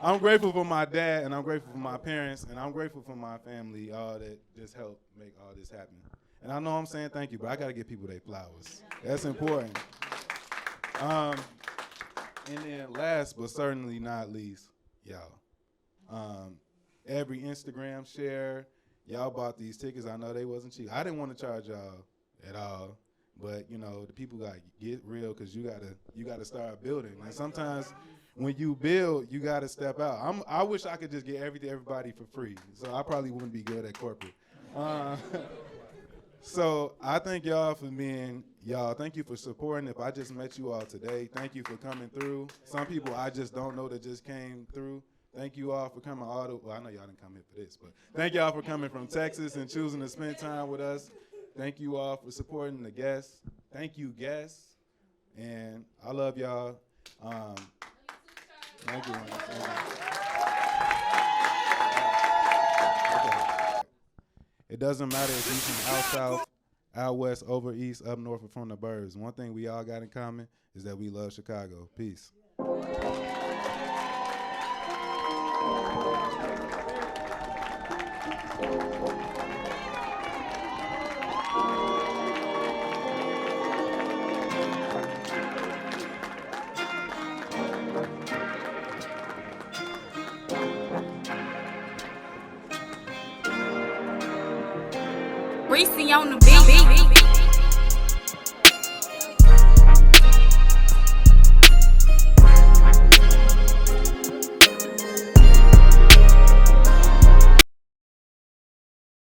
I'm grateful for my dad, and I'm grateful for my parents, and I'm grateful for my family, all that just helped make all this happen. And I know I'm saying thank you, but I got to give people their flowers. That's important. And then last but certainly not least, y'all. Every Instagram share, y'all bought these tickets. I know they wasn't cheap. I didn't want to charge y'all at all. But the people got to get real, because you gotta start building. And sometimes when you build, you gotta step out. I wish I could just get everything to everybody for free. So I probably wouldn't be good at corporate. So I thank y'all for being y'all. Thank you for supporting. If I just met you all today, thank you for coming through. Some people I just don't know that just came through. Thank you all for coming I know y'all didn't come here for this, but thank y'all for coming from Texas and choosing to spend time with us. Thank you all for supporting the guests. Thank you, guests. And I love y'all. Thank you. It doesn't matter if you're from out south, out west, over east, up north, or from the burbs. One thing we all got in common is that we love Chicago. Peace. Reese on the beat.